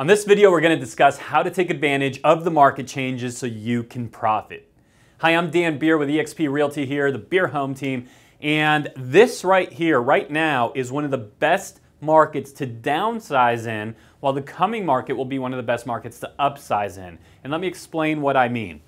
On this video, we're going to discuss how to take advantage of the market changes so you can profit. Hi, I'm Dan Beer with eXp Realty here, the Beer Home Team, and this right here, right now, is one of the best markets to downsize in, while the coming market will be one of the best markets to upsize in. And let me explain what I mean.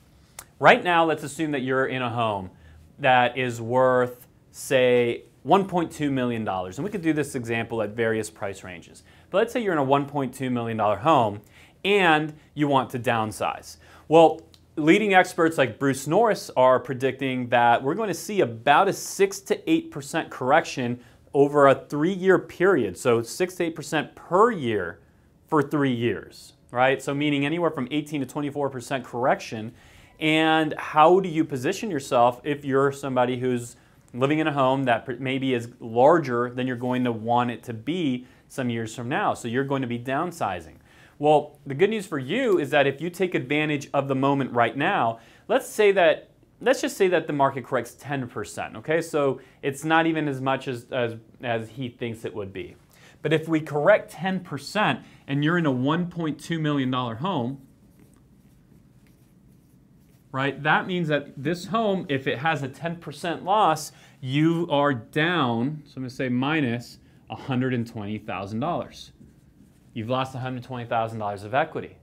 Right now, let's assume that you're in a home that is worth, say, $1.2 million. And we could do this example at various price ranges. But let's say you're in a $1.2 million home and you want to downsize. Well, leading experts like Bruce Norris are predicting that we're going to see about a 6 to 8% correction over a 3-year period. So 6 to 8% per year for 3 years, right? So meaning anywhere from 18 to 24% correction. And how do you position yourself if you're somebody who's living in a home that maybe is larger than you're going to want it to be some years from now? So you're going to be downsizing. Well, the good news for you is that if you take advantage of the moment right now, let's just say that the market corrects 10%, okay? So it's not even as much as he thinks it would be. But if we correct 10% and you're in a $1.2 million home, right, that means that this home, if it has a 10% loss, you are down, so I'm going to say minus $120,000. You've lost $120,000 of equity.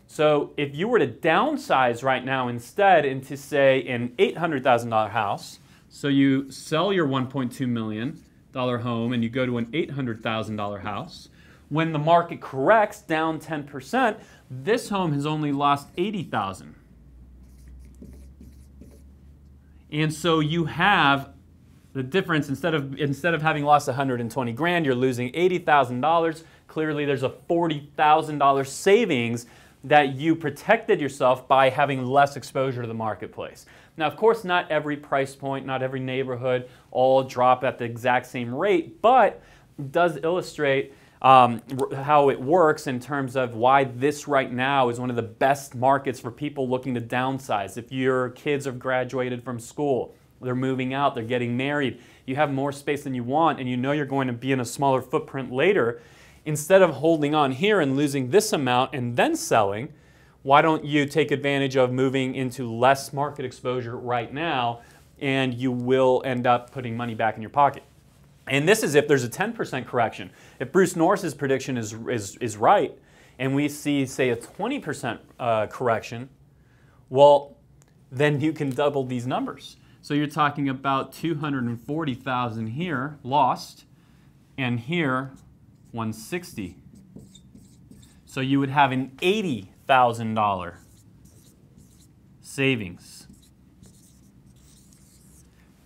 So if you were to downsize right now instead into, say, an $800,000 house, so you sell your $1.2 million home and you go to an $800,000 house, when the market corrects down 10%, this home has only lost $80,000. And so you have the difference. Instead of having lost 120 grand, you're losing $80,000. Clearly, there's a $40,000 savings that you protected yourself by having less exposure to the marketplace. Now, of course, not every price point, not every neighborhood all drop at the exact same rate, but it does illustrate how it works in terms of why this right now is one of the best markets for people looking to downsize. If your kids have graduated from school, they're moving out, they're getting married, you have more space than you want, and you know you're going to be in a smaller footprint later, instead of holding on here and losing this amount and then selling, why don't you take advantage of moving into less market exposure right now, and you will end up putting money back in your pocket. And this is if there's a 10% correction. If Bruce Norris's prediction is right, and we see, say, a 20% correction, well, then you can double these numbers. So you're talking about 240,000 here lost, and here 160. So you would have an $80,000 savings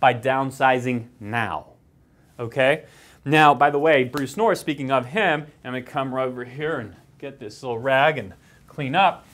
by downsizing now. Okay? Now, by the way, Bruce Norris, speaking of him, I'm going to come right over here and get this little rag and clean up.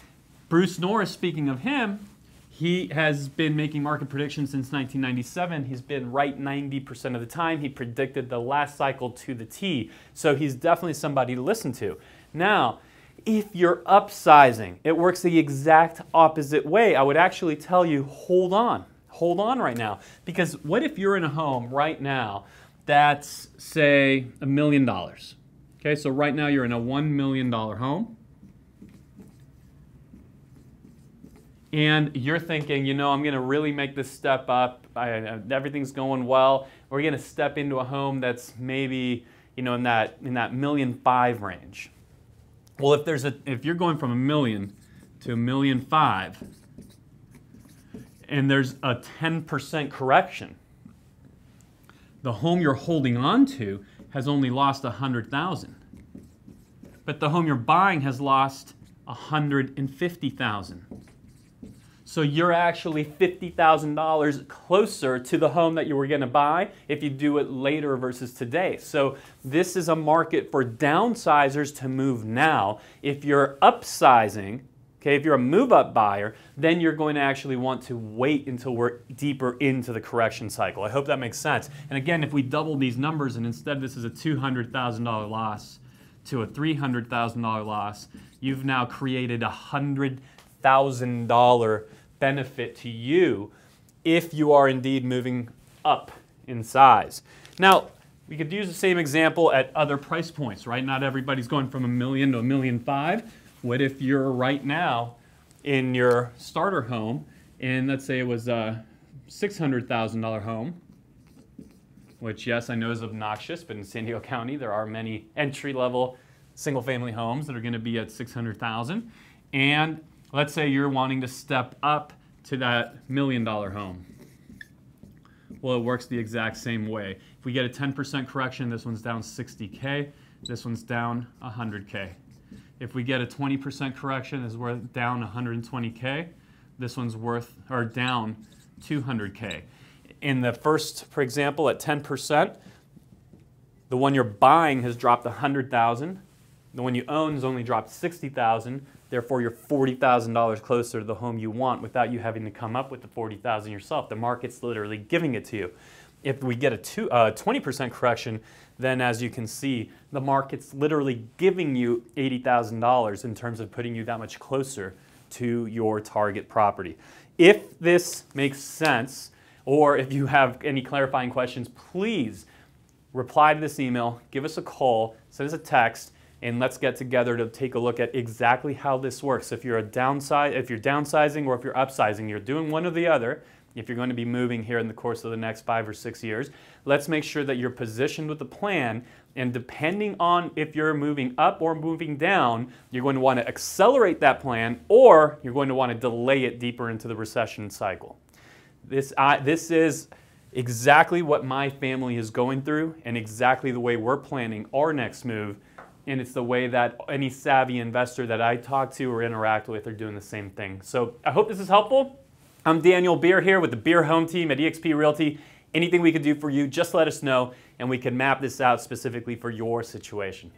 Bruce Norris, speaking of him, he has been making market predictions since 1997. He's been right 90% of the time. He predicted the last cycle to the T. So he's definitely somebody to listen to. Now, if you're upsizing, it works the exact opposite way. I would actually tell you, hold on. Hold on right now. Because what if you're in a home right now that's, say, $1 million? Okay, so right now you're in a $1 million home. And you're thinking, you know, I'm going to really make this step up. Everything's going well. We're going to step into a home that's maybe, you know, in that $1.5 million range. Well, if you're going from $1 million to $1.5 million, and there's a 10% correction, the home you're holding on to has only lost $100,000, but the home you're buying has lost $150,000. So you're actually $50,000 closer to the home that you were going to buy if you do it later versus today. So this is a market for downsizers to move now. If you're upsizing, okay, if you're a move-up buyer, then you're going to actually want to wait until we're deeper into the correction cycle. I hope that makes sense. And again, if we double these numbers and instead this is a $200,000 loss to a $300,000 loss, you've now created a $100,000 benefit to you if you are indeed moving up in size. Now, We could use the same example at other price points, right? Not everybody's going from $1 million to $1.5 million. What if you're right now in your starter home, and let's say it was a $600,000 home, which, yes, I know is obnoxious, but in San Diego County there are many entry-level single-family homes that are going to be at $600,000. And let's say you're wanting to step up to that $1 million home. Well, it works the exact same way. If we get a 10% correction, this one's down $60K, this one's down $100K. If we get a 20% correction, this is worth down $120K, this one's worth, or down $200K. In the first, for example, at 10%, the one you're buying has dropped $100,000. The one you own has only dropped $60,000. Therefore, you're $40,000 closer to the home you want without you having to come up with the $40,000 yourself. The market's literally giving it to you. If we get a 20% correction, then as you can see, the market's literally giving you $80,000 in terms of putting you that much closer to your target property. If this makes sense, or if you have any clarifying questions, please reply to this email, give us a call, send us a text, and let's get together to take a look at exactly how this works. If you're downsizing or if you're upsizing, you're doing one or the other. If you're going to be moving here in the course of the next 5 or 6 years, let's make sure that you're positioned with a plan, and depending on if you're moving up or moving down, you're going to want to accelerate that plan, or you're going to want to delay it deeper into the recession cycle. This is exactly what my family is going through and exactly the way we're planning our next move, and it's the way that any savvy investor that I talk to or interact with are doing the same thing. So I hope this is helpful. I'm Daniel Beer here with the Beer Home Team at eXp Realty. Anything we can do for you, just let us know, and we can map this out specifically for your situation.